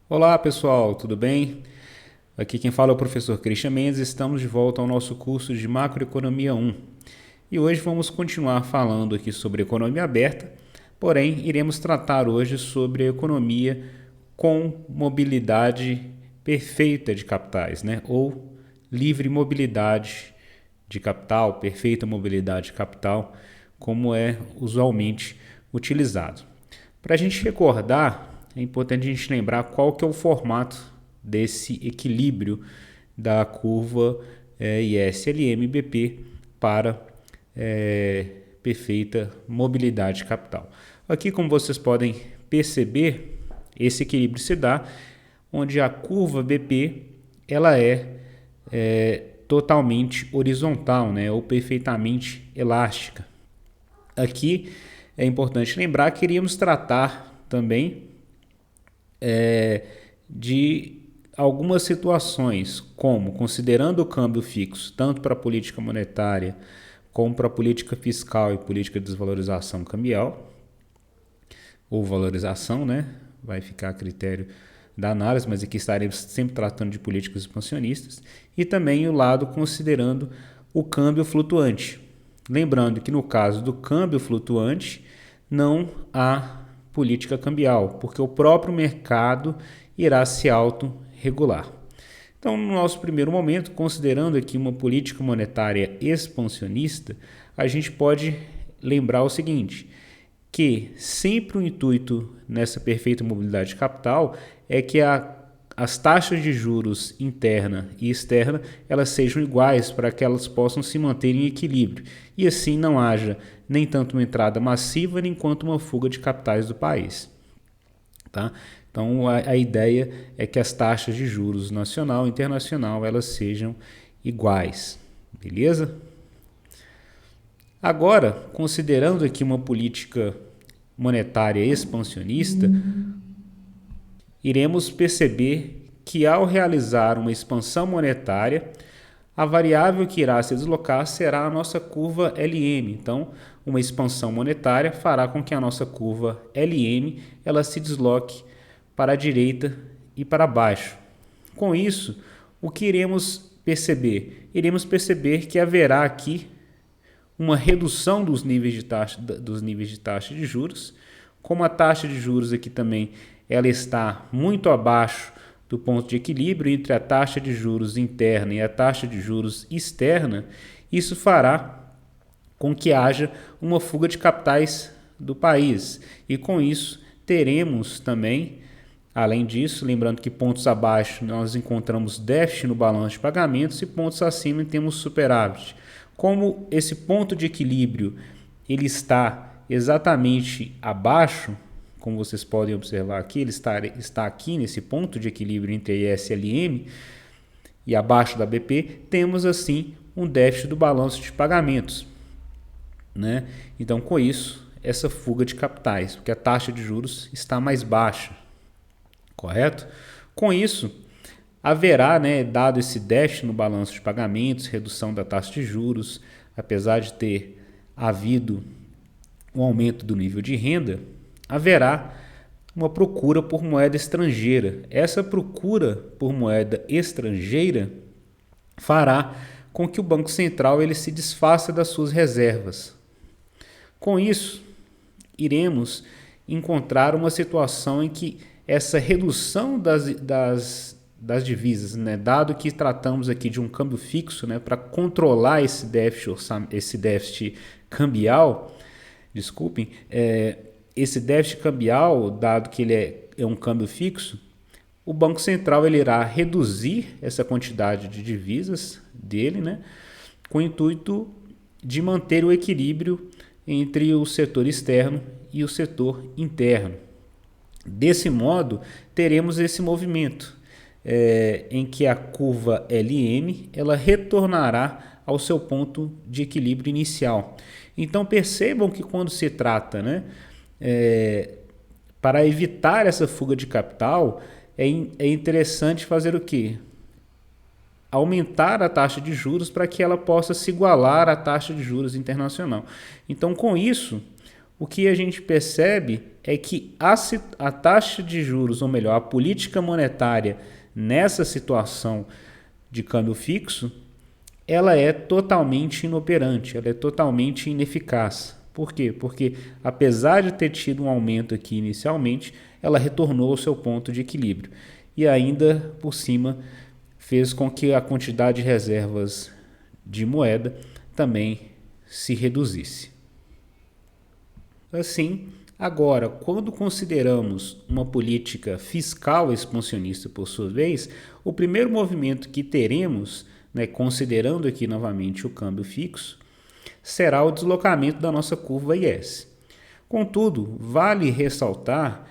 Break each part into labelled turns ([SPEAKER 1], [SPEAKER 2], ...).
[SPEAKER 1] Olá pessoal, tudo bem? Aqui quem fala é o professor Christian Mendes, estamos de volta ao nosso curso de Macroeconomia 1. E hoje vamos continuar falando aqui sobre economia aberta, porém iremos tratar hoje sobre a economia com mobilidade perfeita de capitais, né? Ou livre mobilidade de capital, perfeita mobilidade de capital, como é usualmente utilizado. Para a gente recordar, é importante a gente lembrar qual que é o formato desse equilíbrio da curva ISLM-BP para perfeita mobilidade de capital. Aqui, como vocês podem perceber, esse equilíbrio se dá onde a curva BP ela é totalmente horizontal, né, ou perfeitamente elástica. Aqui é importante lembrar que iríamos tratar também de algumas situações, como considerando o câmbio fixo, tanto para a política monetária como para a política fiscal e política de desvalorização cambial, ou valorização, né? Vai ficar a critério da análise, mas aqui estaremos sempre tratando de políticas expansionistas, e também o lado considerando o câmbio flutuante. Lembrando que no caso do câmbio flutuante, não há política cambial, porque o próprio mercado irá se autorregular. Então, no nosso primeiro momento, considerando aqui uma política monetária expansionista, a gente pode lembrar o seguinte, que sempre o intuito nessa perfeita mobilidade de capital é que as taxas de juros interna e externa elas sejam iguais para que elas possam se manter em equilíbrio e assim não haja nem tanto uma entrada massiva nem quanto uma fuga de capitais do país. Tá? Então a ideia é que as taxas de juros nacional e internacional elas sejam iguais, beleza? Agora, considerando aqui uma política monetária expansionista, iremos perceber que ao realizar uma expansão monetária, a variável que irá se deslocar será a nossa curva LM. Então, uma expansão monetária fará com que a nossa curva LM ela se desloque para a direita e para baixo. Com isso, o que iremos perceber? Iremos perceber que haverá aqui uma redução dos níveis de taxa de juros, como a taxa de juros aqui também ela está muito abaixo do ponto de equilíbrio entre a taxa de juros interna e a taxa de juros externa, isso fará com que haja uma fuga de capitais do país. E com isso teremos também, além disso, lembrando que pontos abaixo nós encontramos déficit no balanço de pagamentos e pontos acima temos superávit. Como esse ponto de equilíbrio ele está exatamente abaixo, como vocês podem observar aqui, ele está aqui nesse ponto de equilíbrio entre a ISLM e abaixo da BP, temos assim um déficit do balanço de pagamentos. Né? Então, com isso, essa fuga de capitais, porque a taxa de juros está mais baixa, correto? Com isso, haverá, né, dado esse déficit no balanço de pagamentos, redução da taxa de juros, apesar de ter havido um aumento do nível de renda, haverá uma procura por moeda estrangeira. Essa procura por moeda estrangeira fará com que o Banco Central ele se desfaça das suas reservas. Com isso, iremos encontrar uma situação em que essa redução das divisas, né, dado que tratamos aqui de um câmbio fixo, né, para controlar esse déficit cambial, desculpem, esse déficit cambial, dado que ele é um câmbio fixo, o Banco Central ele irá reduzir essa quantidade de divisas dele, né, com o intuito de manter o equilíbrio entre o setor externo e o setor interno. Desse modo, teremos esse movimento em que a curva LM ela retornará ao seu ponto de equilíbrio inicial. Então percebam que quando se trata, né, para evitar essa fuga de capital, é interessante fazer o quê? Aumentar a taxa de juros para que ela possa se igualar à taxa de juros internacional. Então, com isso, o que a gente percebe é que a taxa de juros, ou melhor, a política monetária nessa situação de câmbio fixo, ela é totalmente inoperante, ela é totalmente ineficaz. Por quê? Porque apesar de ter tido um aumento aqui inicialmente, ela retornou ao seu ponto de equilíbrio e ainda por cima fez com que a quantidade de reservas de moeda também se reduzisse. Assim, agora, quando consideramos uma política fiscal expansionista por sua vez, o primeiro movimento que teremos, considerando aqui novamente o câmbio fixo, será o deslocamento da nossa curva IS. Contudo, vale ressaltar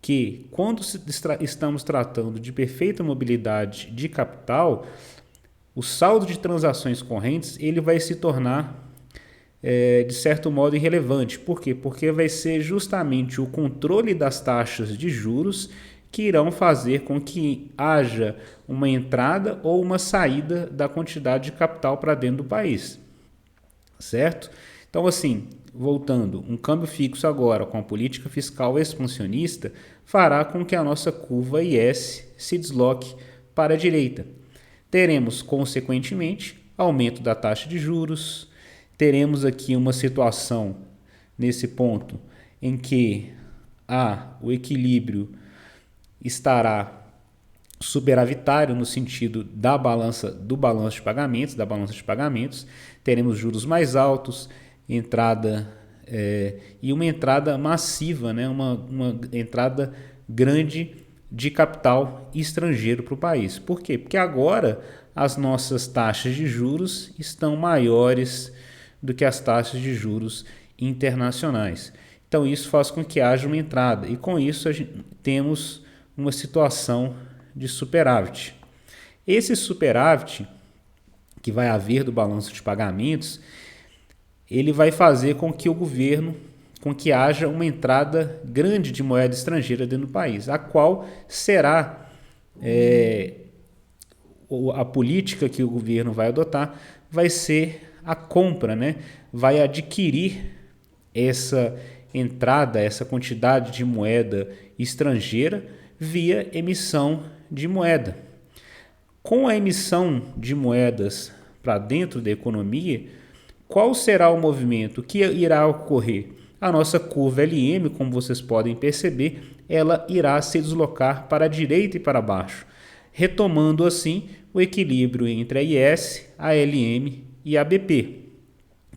[SPEAKER 1] que quando estamos tratando de perfeita mobilidade de capital, o saldo de transações correntes ele vai se tornar de certo modo irrelevante. Por quê? Porque vai ser justamente o controle das taxas de juros que irão fazer com que haja uma entrada ou uma saída da quantidade de capital para dentro do país. Certo? Então, assim, voltando, um câmbio fixo agora com a política fiscal expansionista fará com que a nossa curva IS se desloque para a direita. Teremos, consequentemente, aumento da taxa de juros. Teremos aqui uma situação, nesse ponto, em que o equilíbrio estará superavitário no sentido do balanço de pagamentos, teremos juros mais altos, e uma entrada massiva, uma entrada grande de capital estrangeiro para o país. Por quê? Porque agora as nossas taxas de juros estão maiores do que as taxas de juros internacionais. Então isso faz com que haja uma entrada e com isso temos uma situação de superávit. Esse superávit que vai haver do balanço de pagamentos, ele vai fazer com que haja uma entrada grande de moeda estrangeira dentro do país, a qual será a política que o governo vai adotar, vai ser a compra, vai adquirir essa entrada, essa quantidade de moeda estrangeira via emissão de moeda. Com a emissão de moedas para dentro da economia, qual será o movimento que irá ocorrer? A nossa curva LM, como vocês podem perceber, ela irá se deslocar para a direita e para baixo, retomando assim o equilíbrio entre a IS, a LM e a BP.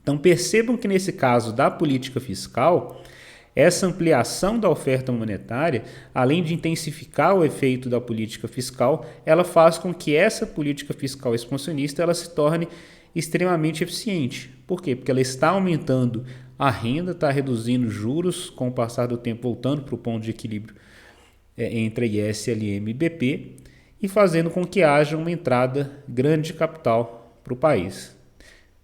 [SPEAKER 1] Então percebam que nesse caso da política fiscal, essa ampliação da oferta monetária, além de intensificar o efeito da política fiscal, ela faz com que essa política fiscal expansionista ela se torne extremamente eficiente. Por quê? Porque ela está aumentando a renda, está reduzindo juros com o passar do tempo, voltando para o ponto de equilíbrio entre IS, LM e BP, e fazendo com que haja uma entrada grande de capital para o país.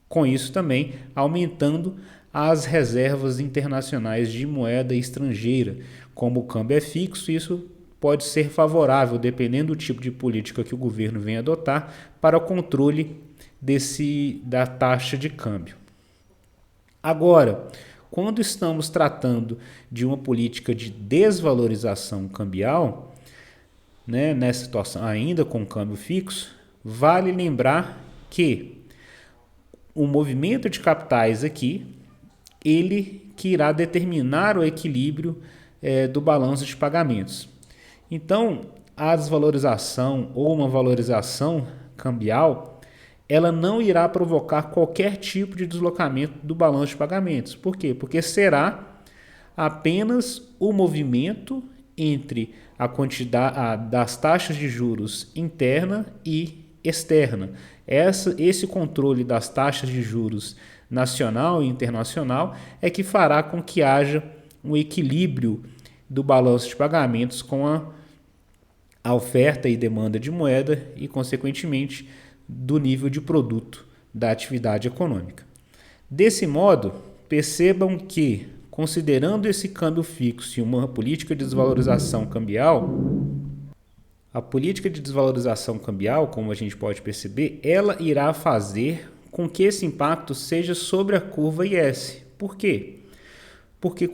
[SPEAKER 1] Com isso também aumentando as reservas internacionais de moeda estrangeira. Como o câmbio é fixo, isso pode ser favorável, dependendo do tipo de política que o governo venha adotar, para o controle da taxa de câmbio. Agora, quando estamos tratando de uma política de desvalorização cambial, nessa situação ainda com câmbio fixo, vale lembrar que o movimento de capitais aqui, ele que irá determinar o equilíbrio do balanço de pagamentos. Então, a desvalorização ou uma valorização cambial, ela não irá provocar qualquer tipo de deslocamento do balanço de pagamentos. Por quê? Porque será apenas o movimento entre a quantidade das taxas de juros interna e externa. Esse controle das taxas de juros nacional e internacional é que fará com que haja um equilíbrio do balanço de pagamentos com a oferta e demanda de moeda e, consequentemente, do nível de produto da atividade econômica. Desse modo, percebam que, considerando esse câmbio fixo e uma política de desvalorização cambial, a política de desvalorização cambial, como a gente pode perceber, ela irá fazer com que esse impacto seja sobre a curva IS. Por quê? porque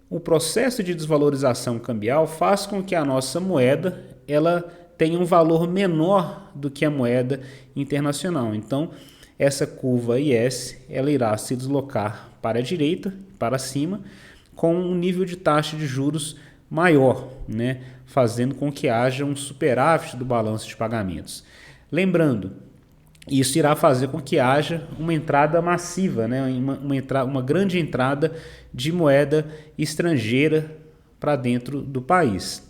[SPEAKER 1] o processo de desvalorização cambial faz com que a nossa moeda ela tenha um valor menor do que a moeda internacional. Então, essa curva IS ela irá se deslocar para a direita, para cima, com um nível de taxa de juros maior, né? Fazendo com que haja um superávit do balanço de pagamentos. Lembrando, isso irá fazer com que haja uma entrada massiva, né? uma grande entrada de moeda estrangeira para dentro do país.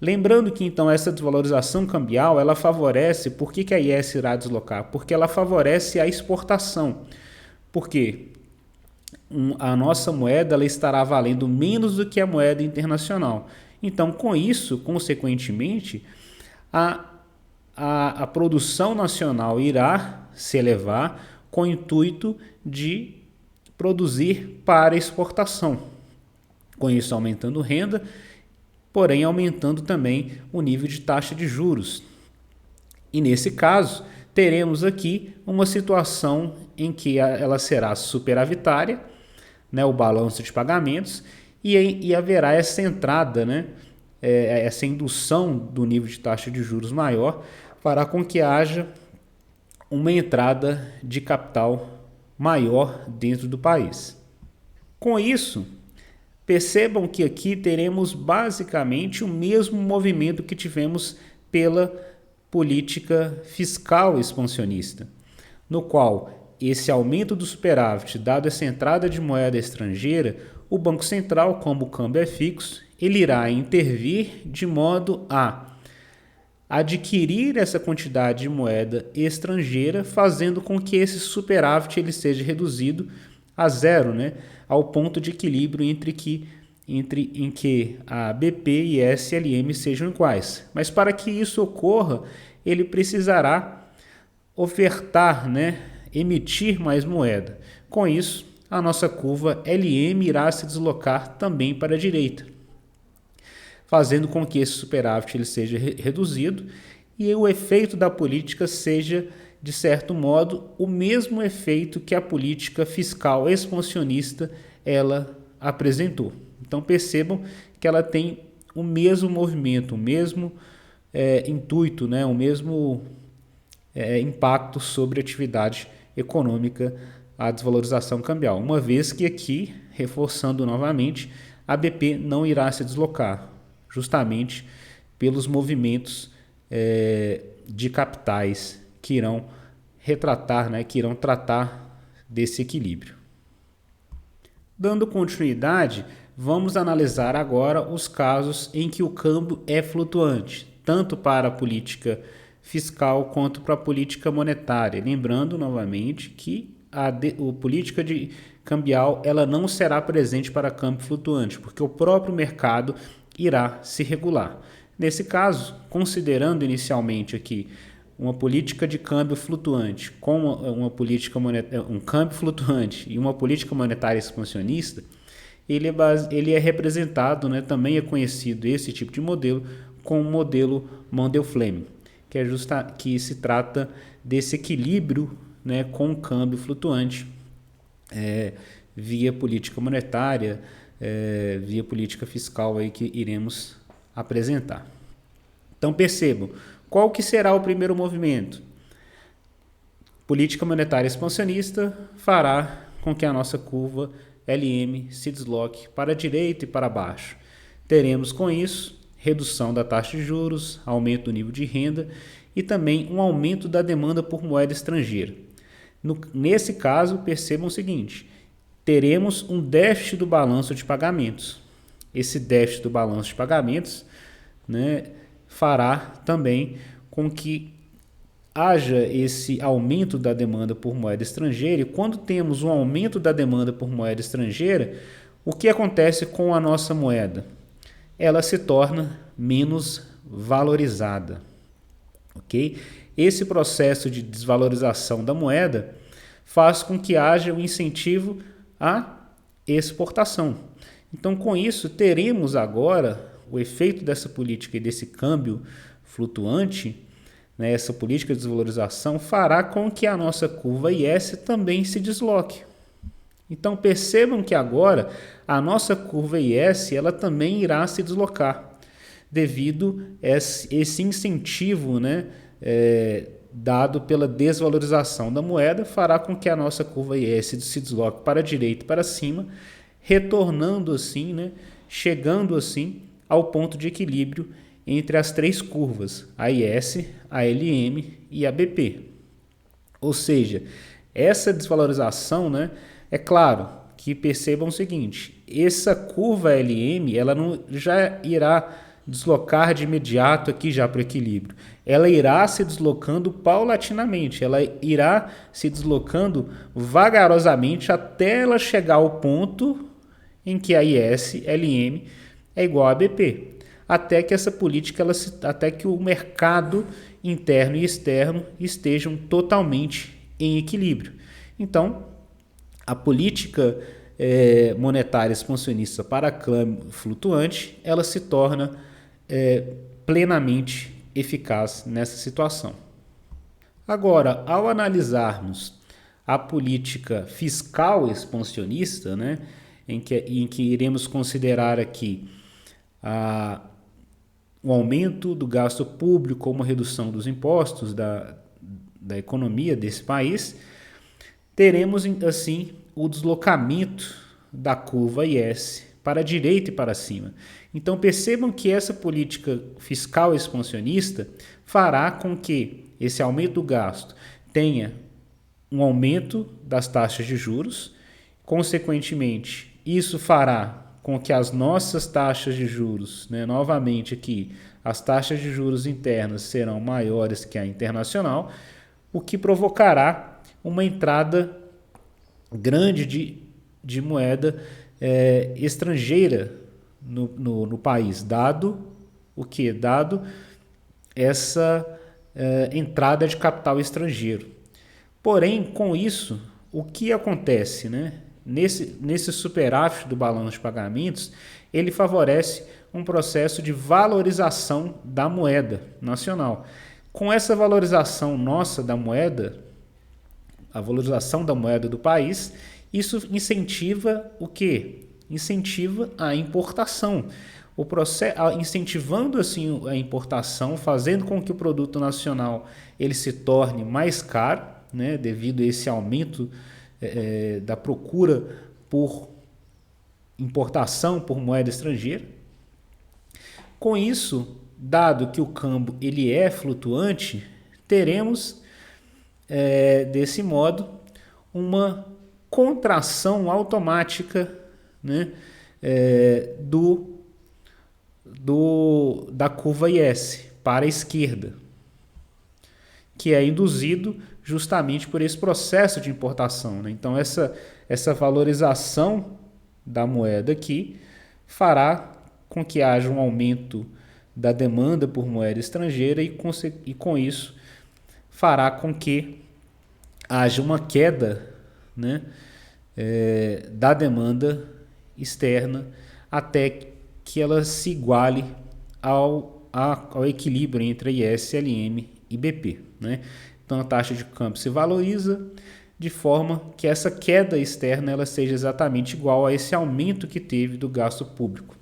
[SPEAKER 1] Lembrando que então essa desvalorização cambial ela favorece, por que a IS irá deslocar? Porque ela favorece a exportação. Por quê? A nossa moeda ela estará valendo menos do que a moeda internacional. Então, com isso, consequentemente, a produção nacional irá se elevar com o intuito de produzir para exportação. Com isso, aumentando renda, porém aumentando também o nível de taxa de juros. E nesse caso, teremos aqui uma situação em que ela será superavitária, né, o balanço de pagamentos, e haverá essa entrada, né, essa indução do nível de taxa de juros maior, fará com que haja uma entrada de capital maior dentro do país. Com isso, percebam que aqui teremos basicamente o mesmo movimento que tivemos pela política fiscal expansionista, no qual esse aumento do superávit, dado essa entrada de moeda estrangeira, o Banco Central, como o câmbio é fixo, ele irá intervir de modo a adquirir essa quantidade de moeda estrangeira, fazendo com que esse superávit ele seja reduzido a zero, né? Ao ponto de equilíbrio em que a BP e a SLM sejam iguais. Mas para que isso ocorra, ele precisará ofertar, né? Emitir mais moeda. Com isso, a nossa curva LM irá se deslocar também para a direita, fazendo com que esse superávit ele seja reduzido e o efeito da política seja, de certo modo, o mesmo efeito que a política fiscal expansionista ela apresentou. Então percebam que ela tem o mesmo movimento, o mesmo intuito, né? O mesmo impacto sobre a atividade econômica, a desvalorização cambial. Uma vez que aqui, reforçando novamente, a BP não irá se deslocar, justamente pelos movimentos de capitais que irão retratar, né, que irão tratar desse equilíbrio. Dando continuidade, vamos analisar agora os casos em que o câmbio é flutuante, tanto para a política fiscal quanto para a política monetária. Lembrando novamente que a política cambial ela não será presente para câmbio flutuante, porque o próprio mercado irá se regular. Nesse caso, considerando inicialmente aqui uma política de câmbio flutuante com um câmbio flutuante e uma política monetária expansionista, ele é representado, né, também é conhecido esse tipo de modelo com o modelo Mundell-Fleming, que se trata desse equilíbrio, né, com o câmbio flutuante via política monetária, via política fiscal aí que iremos apresentar. Então percebam, qual que será o primeiro movimento? Política monetária expansionista fará com que a nossa curva LM se desloque para a direita e para baixo. Teremos com isso redução da taxa de juros, aumento do nível de renda e também um aumento da demanda por moeda estrangeira. Nesse caso, percebam o seguinte, teremos um déficit do balanço de pagamentos. Esse déficit do balanço de pagamentos, né, fará também com que haja esse aumento da demanda por moeda estrangeira. E quando temos um aumento da demanda por moeda estrangeira, o que acontece com a nossa moeda? Ela se torna menos valorizada, ok? Esse processo de desvalorização da moeda faz com que haja um incentivo à exportação. Então, com isso, teremos agora o efeito dessa política e desse câmbio flutuante, né, essa política de desvalorização fará com que a nossa curva IS também se desloque. Então percebam que agora a nossa curva IS ela também irá se deslocar devido a esse incentivo, né, dado pela desvalorização da moeda, fará com que a nossa curva IS se desloque para a direita e para cima, retornando assim, né, chegando assim ao ponto de equilíbrio entre as três curvas, a IS, a LM e a BP. Ou seja, essa desvalorização, né, é claro que percebam o seguinte, essa curva LM ela não já irá deslocar de imediato aqui já para o equilíbrio. Ela irá se deslocando paulatinamente, ela irá se deslocando vagarosamente até ela chegar ao ponto em que a IS-LM é igual a BP. Até que essa política, até que o mercado interno e externo estejam totalmente em equilíbrio. Então, a política monetária expansionista para câmbio flutuante, ela se torna plenamente eficaz nessa situação. Agora, ao analisarmos a política fiscal expansionista, né, em que iremos considerar aqui o aumento do gasto público ou uma redução dos impostos da economia desse país, teremos assim o deslocamento da curva IS para a direita e para cima. Então percebam que essa política fiscal expansionista fará com que esse aumento do gasto tenha um aumento das taxas de juros, consequentemente isso fará com que as nossas taxas de juros, né, novamente aqui, as taxas de juros internas serão maiores que a internacional, o que provocará uma entrada grande de moeda estrangeira no país, dado o que? Dado essa entrada de capital estrangeiro. Porém, com isso, o que acontece, né? Nesse superávit do balanço de pagamentos, ele favorece um processo de valorização da moeda nacional. Com essa valorização nossa da moeda, a valorização da moeda do país, isso incentiva o quê? Incentiva a importação. O processo, incentivando assim a importação, fazendo com que o produto nacional ele se torne mais caro, né, devido a esse aumento da procura por importação por moeda estrangeira. Com isso, dado que o câmbio ele é flutuante, teremos desse modo uma contração automática, né, da curva IS para a esquerda, que é induzido justamente por esse processo de importação, né? Então essa valorização da moeda aqui fará com que haja um aumento da demanda por moeda estrangeira e com isso fará com que haja uma queda, né, da demanda externa até que ela se iguale ao equilíbrio entre IS, LM e BP, né? Então a taxa de câmbio se valoriza de forma que essa queda externa ela seja exatamente igual a esse aumento que teve do gasto público.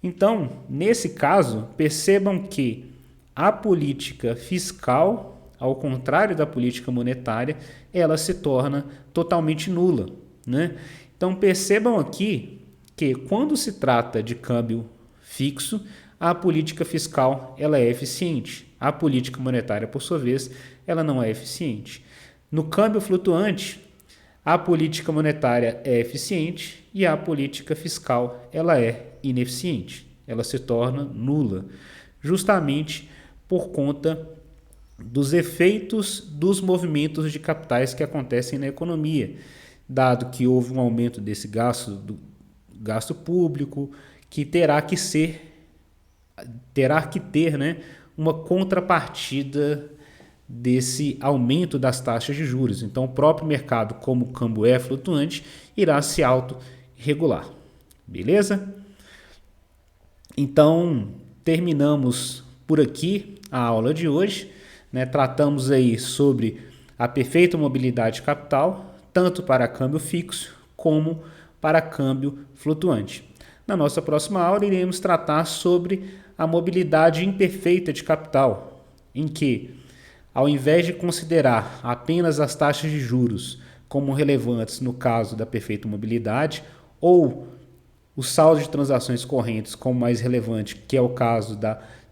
[SPEAKER 1] Então, nesse caso, percebam que a política fiscal, ao contrário da política monetária, ela se torna totalmente nula, né? Então percebam aqui que quando se trata de câmbio fixo, a política fiscal ela é eficiente. A política monetária, por sua vez, ela não é eficiente. No câmbio flutuante, a política monetária é eficiente e a política fiscal ela é ineficiente. Ela se torna nula, justamente por conta dos efeitos dos movimentos de capitais que acontecem na economia, dado que houve um aumento desse gasto público, que terá que ter, né, uma contrapartida desse aumento das taxas de juros. Então, o próprio mercado, como o câmbio é flutuante, irá se autorregular. Beleza? Então, terminamos por aqui a aula de hoje, né? Tratamos aí sobre a perfeita mobilidade de capital, tanto para câmbio fixo como para câmbio flutuante. Na nossa próxima aula, iremos tratar sobre a mobilidade imperfeita de capital, em que, ao invés de considerar apenas as taxas de juros como relevantes no caso da perfeita mobilidade, ou o saldo de transações correntes como mais relevante, que é o caso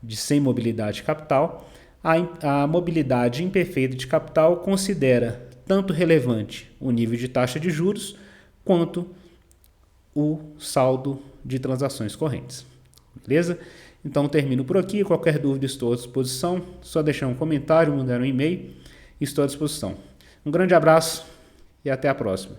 [SPEAKER 1] de sem mobilidade de capital, a mobilidade imperfeita de capital considera tanto relevante o nível de taxa de juros quanto o saldo de transações correntes. Beleza? Então termino por aqui. Qualquer dúvida estou à disposição. Só deixar um comentário, mandar um e-mail. Estou à disposição. Um grande abraço e até a próxima.